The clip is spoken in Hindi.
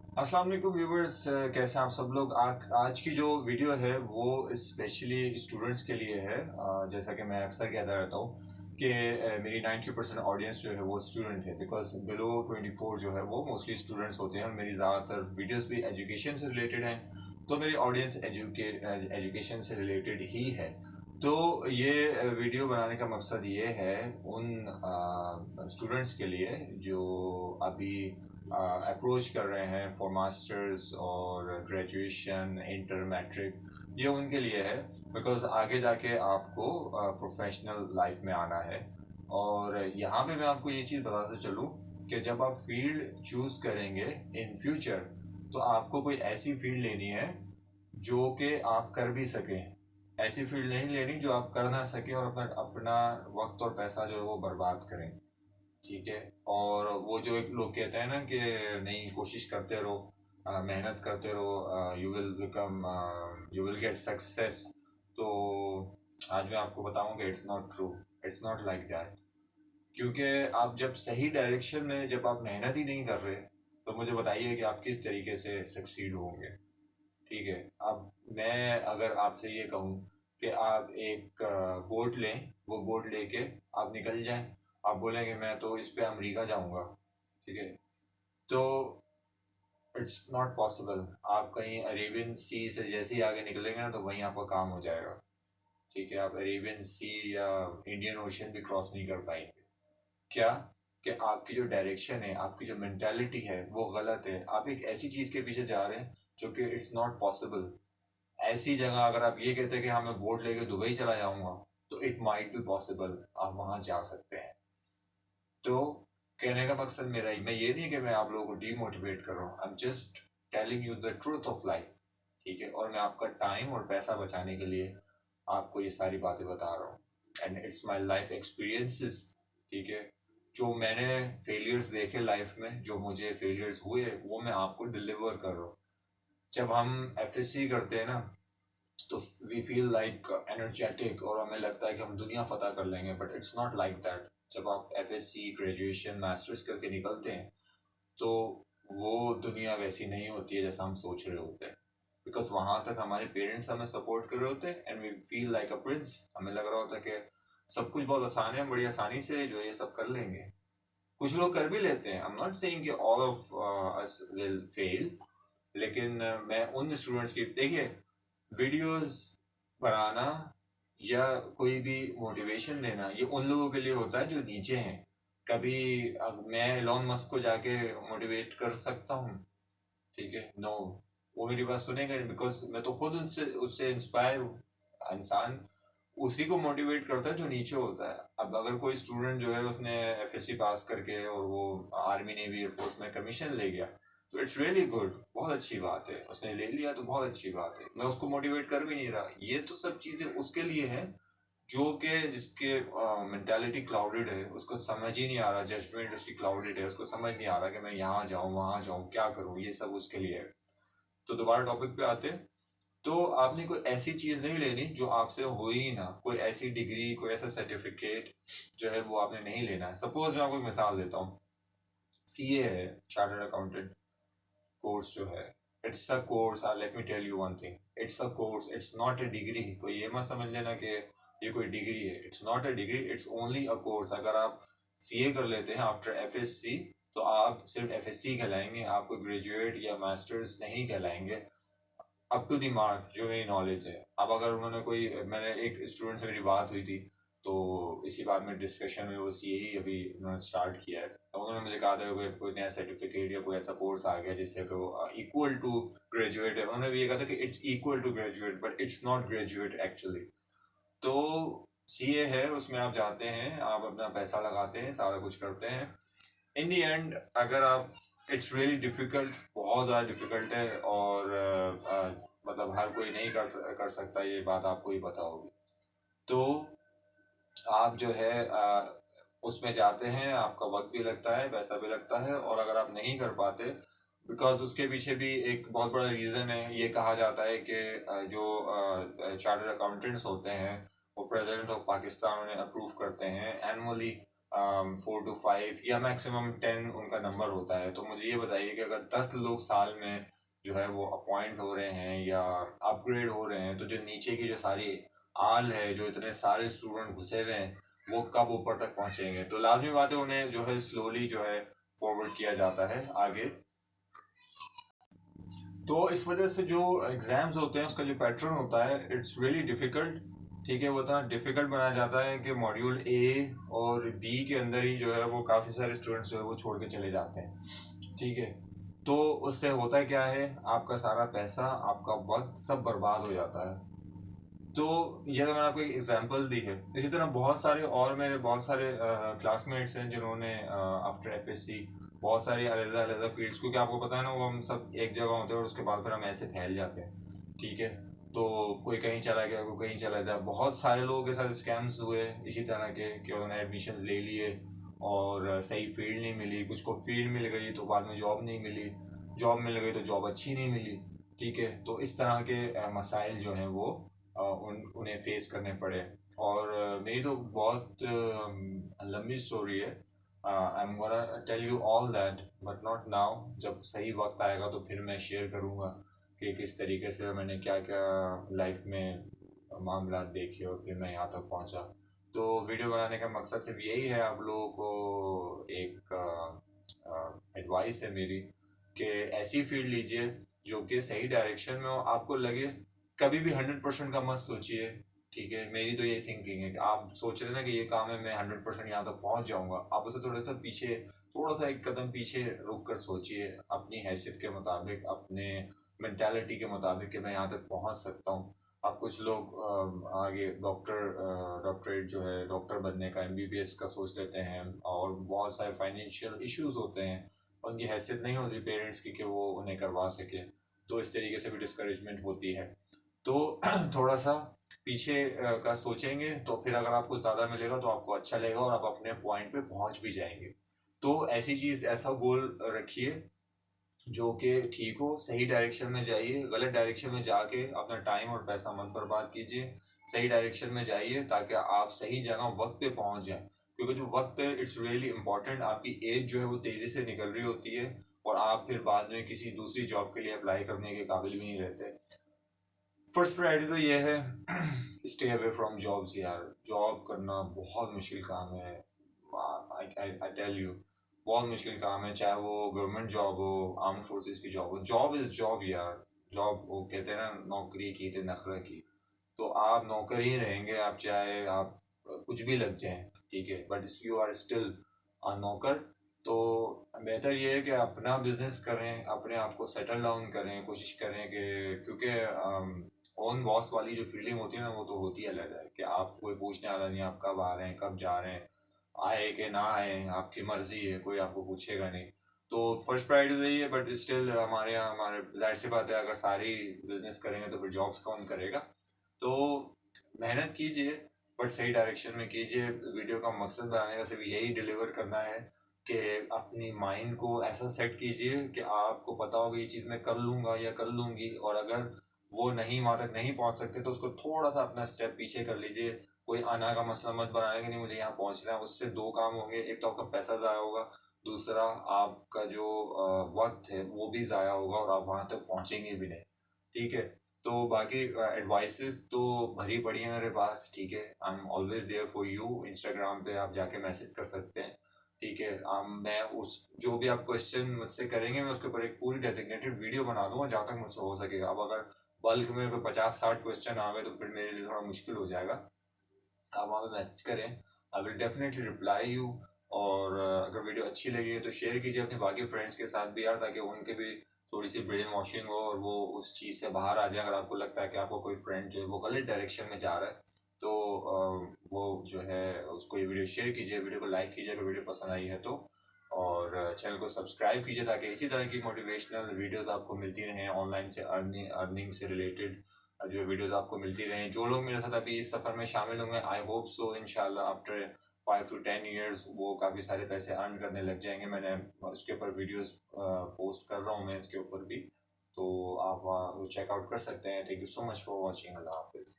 अस्सलाम वालेकुम व्यूवर्स, कैसे हैं आप सब लोग। आज की जो वीडियो है वो स्पेशली स्टूडेंट्स के लिए है। जैसा कि मैं अक्सर कहता रहता हूँ कि मेरी 90% ऑडियंस जो है वो स्टूडेंट है, बिकॉज बिलो 24 जो है वो मोस्टली स्टूडेंट्स होते हैं। मेरी ज़्यादातर वीडियोस भी एजुकेशन से रिलेटेड हैं, तो मेरी ऑडियंस एजुकेशन से रिलेटेड ही है। तो ये वीडियो बनाने का मकसद ये है उन स्टूडेंट्स के लिए जो अभी अप्रोच कर रहे हैं फॉर मास्टर्स और ग्रेजुएशन इंटर मैट्रिक। ये उनके लिए है, बिकॉज आगे जाके आपको प्रोफेशनल लाइफ में आना है। और यहाँ पे मैं आपको ये चीज़ बताता चलूँ कि जब आप फील्ड चूज़ करेंगे इन फ्यूचर, तो आपको कोई ऐसी फील्ड लेनी है जो कि आप कर भी सकें। ऐसी फील्ड नहीं लेनी जो आप कर ना सकें और अपना अपना वक्त और पैसा जो है वो बर्बाद करें। ठीक है। और वो जो एक लोग कहते हैं ना कि नहीं, कोशिश करते रहो, मेहनत करते रहो, यू विल गेट सक्सेस। तो आज मैं आपको बताऊंगा it's not true, it's not like that. क्योंकि आप जब सही डायरेक्शन में जब आप मेहनत ही नहीं कर रहे, तो मुझे बताइए कि आप किस तरीके से सक्सीड होंगे। ठीक है। अब मैं अगर आपसे ये कहूँ कि आप एक बोट लें, वो बोट लेके आप निकल जाएं, आप बोलेंगे मैं तो इस पे अमेरिका जाऊंगा। ठीक है। तो इट्स नॉट पॉसिबल। आप कहीं अरेबियन सी से जैसे ही आगे निकलेंगे ना, तो वहीं आपका काम हो जाएगा। ठीक है। आप अरेबियन सी या इंडियन ओशन भी क्रॉस नहीं कर पाएंगे। क्या? कि आपकी जो डायरेक्शन है, आपकी जो मेंटालिटी है वो गलत है। आप एक ऐसी चीज़ के पीछे जा रहे हैं जो कि इट्स नॉट पॉसिबल। ऐसी जगह अगर आप ये कहते हैं कि हाँ मैं बोट लेके दुबई चला जाऊंगा, तो इट माइट बी पॉसिबल, आप वहां जा सकते हैं। तो कहने का मकसद मेरा ही, मैं ये नहीं कि मैं आप लोगों को डीमोटिवेट कर रहा हूँ, I am just telling you the truth of life. ठीक है। और मैं आपका टाइम और पैसा बचाने के लिए आपको ये सारी बातें बता रहा हूँ, and it's my life experiences. ठीक है। जो मैंने फेलियर्स देखे लाइफ में, जो मुझे फेलियर्स हुए, वो मैं आपको डिलीवर कर रहा हूँ। जब हम एफएससी करते हैं ना, तो वी फील लाइक एनर्जेटिक और हमें लगता है कि हम दुनिया फतह कर लेंगे, but it's not like that. जब आप एफएससी ग्रेजुएशन मास्टर्स करके निकलते हैं, तो वो दुनिया वैसी नहीं होती है जैसा हम सोच रहे होते हैं। बिकॉज वहाँ तक हमारे पेरेंट्स हमें सपोर्ट कर रहे होते हैं and we feel like a prince. हमें लग रहा होता है कि सब कुछ बहुत आसान है, हम बड़ी आसानी से जो ये सब कर लेंगे। कुछ लोग कर भी लेते हैं, आई एम नॉट सेइंग कि all of us will fail. लेकिन मैं उन स्टूडेंट्स की, देखिए, वीडियोस बनाना या कोई भी मोटिवेशन देना, ये उन लोगों के लिए होता है जो नीचे हैं। कभी मैं एलोन मस्क को जाके मोटिवेट कर सकता हूँ? ठीक है, नो। वो मेरी बात सुनेगा नहीं, बिकॉज मैं तो खुद उनसे उससे इंस्पायर हूँ। इंसान उसी को मोटिवेट करता है जो नीचे होता है। अब अगर कोई स्टूडेंट जो है उसने एफएससी पास करके और वो आर्मी नेवी एयरफोर्स में कमीशन ले गया, तो इट्स रियली गुड, बहुत अच्छी बात है। उसने ले लिया तो बहुत अच्छी बात है, मैं उसको मोटिवेट कर भी नहीं रहा। ये तो सब चीज़ें उसके लिए हैं जो कि जिसके मेंटालिटी क्लाउडेड है, उसको समझ ही नहीं आ रहा, जजमेंट उसकी क्लाउडेड है, उसको समझ नहीं आ रहा कि मैं यहाँ जाऊँ वहाँ जाऊँ क्या करूँ, ये सब उसके लिए है। तो दोबारा टॉपिक पे आते हैं। तो आपने कोई ऐसी चीज़ नहीं लेनी जो आपसे हो ही ना, कोई ऐसी डिग्री, कोई ऐसा सर्टिफिकेट जो है वो आपने नहीं लेना है। सपोज मैं आपको एक मिसाल देता हूँ। सीए है, चार्टर्ड अकाउंटेंट कोर्स जो है, it's a course. Let me tell you one thing, it's a course, it's not a degree. कोई ये मत समझ लेना कि ये कोई डिग्री है। It's not a degree, it's only a course. अगर आप सीए कर लेते हैं आफ्टर एफएससी, तो आप सिर्फ एफएससी कहलाएंगे, आप कोई ग्रेजुएट या मास्टर्स नहीं कहलाएंगे। अप टू दी मार्क जो मेरी नॉलेज है। अब अगर उन्होंने कोई, मैंने एक स्टूडेंट से मेरी बात हुई थी, तो इसी बात में डिस्कशन में वो सी ही अभी उन्होंने स्टार्ट किया है, तो उन्होंने मुझे कहा था कि कोई नया सर्टिफिकेट या कोई ऐसा कोर्स आ गया जिससे कि वो इक्वल टू ग्रेजुएट है। उन्होंने भी ये कहा था कि it's equal to graduate, but it's not graduate actually. तो सीए है, उसमें आप जाते हैं, आप अपना पैसा लगाते हैं, सारा कुछ करते हैं। इन दी एंड अगर आप, इट्स रियली डिफ़िकल्ट, बहुत ज़्यादा डिफ़िकल्ट है। और मतलब हर कोई नहीं कर सकता, ये बात आपको ही पता होगी। तो आप जो है उसमें जाते हैं, आपका वक्त भी लगता है, पैसा भी लगता है। और अगर आप नहीं कर पाते, बिकॉज उसके पीछे भी एक बहुत बड़ा रीज़न है। ये कहा जाता है कि जो चार्टर्ड अकाउंटेंट्स होते हैं, वो प्रेसिडेंट ऑफ पाकिस्तान उन्हें अप्रूव करते हैं एनुअली। 4 to 5 या मैक्सिमम 10 उनका नंबर होता है। तो मुझे ये बताइए कि अगर 10 लोग साल में जो है वो अपॉइंट हो रहे हैं या अपग्रेड हो रहे हैं, तो जो नीचे की जो सारी आल है, जो इतने सारे स्टूडेंट घुसे हुए हैं, वो कब ऊपर तक पहुंचेंगे। तो लाजमी बात है, उन्हें जो है स्लोली जो है फॉरवर्ड किया जाता है आगे। तो इस वजह से जो एग्ज़ाम्स होते हैं उसका जो पैटर्न होता है इट्स रियली डिफ़िकल्ट। ठीक है, वो इतना डिफ़िकल्ट बनाया जाता है कि मॉड्यूल ए और बी के अंदर ही जो है वो काफ़ी सारे स्टूडेंट्स जो है वो छोड़ के चले जाते हैं। ठीक है, तो उससे होता क्या है, आपका सारा पैसा, आपका वक्त सब बर्बाद हो जाता है। तो ये तो मैंने आपको एक एग्जांपल दी है। इसी तरह बहुत सारे और मेरे बहुत सारे क्लासमेट्स हैं जिन्होंने आफ्टर एफएससी बहुत सारी अलग-अलग फील्ड्स, क्योंकि आपको पता है ना, वो हम सब एक जगह होते हैं और उसके बाद फिर हम ऐसे फैल जाते हैं। ठीक है, तो कोई कहीं चला गया, कोई कहीं चला गया। बहुत सारे लोगों के साथ स्कैम्स हुए इसी तरह के कि उन्होंने एडमिशन ले लिए और सही फील्ड नहीं मिली, कुछ को फील्ड मिल गई तो बाद में जॉब नहीं मिली, जॉब मिल गई तो जॉब अच्छी नहीं मिली। ठीक है, तो इस तरह के मसाइल जो हैं वो उन्हें फेस करने पड़े। और मेरी तो बहुत लंबी स्टोरी है। I am gonna tell you all that but not now. जब सही वक्त आएगा तो फिर मैं शेयर करूँगा कि किस तरीके से मैंने क्या क्या लाइफ में मामला देखे और फिर मैं यहाँ तक पहुँचा। तो वीडियो बनाने का मकसद सिर्फ यही है, आप लोगों को एक एडवाइस है मेरी कि ऐसी फील्ड लीजिए जो कि सही डायरेक्शन में हो। आपको लगे, कभी भी 100% का मत सोचिए। ठीक है, मेरी तो ये थिंकिंग है कि आप सोच रहे ना कि ये काम है, मैं 100% यहाँ तक पहुँच जाऊँगा, आप उसे थोड़ा सा पीछे, थोड़ा सा एक कदम पीछे रुक कर सोचिए अपनी हैसियत के मुताबिक, अपने मेंटालिटी के मुताबिक कि मैं यहाँ तक पहुँच सकता हूँ। अब कुछ लोग आगे डॉक्टरेट जो है, डॉक्टर बनने का, एमबीबीएस का सोच लेते हैं और बहुत सारे फाइनेंशियल इश्यूज होते हैं, उनकी हैसियत नहीं होती पेरेंट्स की कि वो उन्हें करवा सके, तो इस तरीके से भी डिस्करेजमेंट होती है। तो थोड़ा सा पीछे का सोचेंगे तो फिर अगर आपको ज़्यादा मिलेगा तो आपको अच्छा लगेगा और आप अपने पॉइंट पे पहुंच भी जाएंगे। तो ऐसी चीज़, ऐसा गोल रखिए जो कि ठीक हो, सही डायरेक्शन में जाइए। गलत डायरेक्शन में जाके अपना टाइम और पैसा मत बर्बाद कीजिए, सही डायरेक्शन में जाइए ताकि आप सही जगह वक्त पे पहुंच जाएं। क्योंकि जो वक्त है इट्स रियली इंपॉर्टेंट। आपकी एज जो है वो तेज़ी से निकल रही होती है और आप फिर बाद में किसी दूसरी जॉब के लिए अप्लाई करने के काबिल भी नहीं रहते। फर्स्ट प्रायोरिटी तो ये है स्टे अवे फ्रॉम जॉब्स यार। जॉब करना बहुत मुश्किल काम है। आई टेल यू, बहुत मुश्किल काम है, चाहे वो गवर्नमेंट जॉब हो, आर्म फोर्सेस की जॉब हो। जॉब इज जॉब यार। जॉब, वो कहते हैं ना, नौकरी की थे नखरा की। तो आप नौकर ही रहेंगे, आप चाहे आप कुछ भी लग जाएं। ठीक है, but you are still a नौकर। तो बेहतर ये है कि अपना बिजनेस करें, अपने आप को सेटल डाउन करें, कोशिश करें कि, क्योंकि ओन बॉस वाली जो फीलिंग होती है ना, वो तो होती है अलग है कि आप, कोई पूछने वाला नहीं आप कब आ रहे हैं, कब जा रहे हैं, आए कि ना आए, आपकी मर्जी है, कोई आपको पूछेगा नहीं। तो फर्स्ट प्रायोरिटी तो यही है, बट स्टिल हमारे यहाँ, हमारे जाहिर सी बात है, अगर सारी बिजनेस करेंगे तो फिर जॉब्स कौन करेगा। तो मेहनत कीजिए बट सही डायरेक्शन में कीजिए। वीडियो का मकसद बनाने का सिर्फ यही डिलीवर करना है कि अपनी माइंड को ऐसा सेट कीजिए कि आपको पता होगा ये चीज़ मैं कर लूँगा या कर लूँगी, और अगर वो नहीं, वहाँ तक नहीं पहुँच सकते तो उसको थोड़ा सा अपना स्टेप पीछे कर लीजिए। कोई आना का मसला मत बनाने कि नहीं मुझे यहाँ पहुँचना है। उससे दो काम होंगे, एक तो आपका पैसा ज़ाया होगा, दूसरा आपका जो वक्त है वो भी ज़ाया होगा और आप वहाँ तक पहुँचेंगे भी नहीं। ठीक है, तो बाकी एडवाइसेस तो भरी पड़ी हैं मेरे पास। ठीक है, I am always there for you. Instagram पे आप जाके मैसेज कर सकते हैं। ठीक है, मैं उस, जो भी आप क्वेश्चन मुझसे करेंगे मैं उसके ऊपर एक पूरी डेजिग्नेटेड वीडियो बना दूंगा जहाँ तक मुझसे हो सकेगा। अब अगर बल्क में कोई 50-60 क्वेश्चन आ गए तो फिर मेरे लिए थोड़ा मुश्किल हो जाएगा। आप वहाँ पे मैसेज करें, I will definitely reply you. और अगर वीडियो अच्छी लगी है तो शेयर कीजिए अपने बाकी फ्रेंड्स के साथ भी यार, ताकि उनके भी थोड़ी सी ब्रेन वॉशिंग हो और वो उस चीज़ से बाहर आ जाए। अगर आपको लगता है कि आपको कोई फ्रेंड जो है वो गलत डायरेक्शन में जा रहा है तो वो जो है उसको ये वीडियो शेयर कीजिए, वीडियो को लाइक कीजिए अगर वीडियो पसंद आई है तो, और चैनल को सब्सक्राइब कीजिए ताकि इसी तरह की मोटिवेशनल वीडियोस आपको मिलती रहें, ऑनलाइन से अर्निंग से रिलेटेड जो वीडियोस आपको मिलती रहें। जो लोग मेरे साथ अभी इस सफ़र में शामिल होंगे, आई होप सो इंशाल्लाह आफ्टर 5 to 10 years वो काफ़ी सारे पैसे अर्न करने लग जाएंगे। मैंने उसके ऊपर वीडियोस पोस्ट कर रहा हूँ मैं इसके ऊपर भी, तो आप वहाँ चेकआउट कर सकते हैं। Thank you so much for watching. अल्लाह हाफिज़।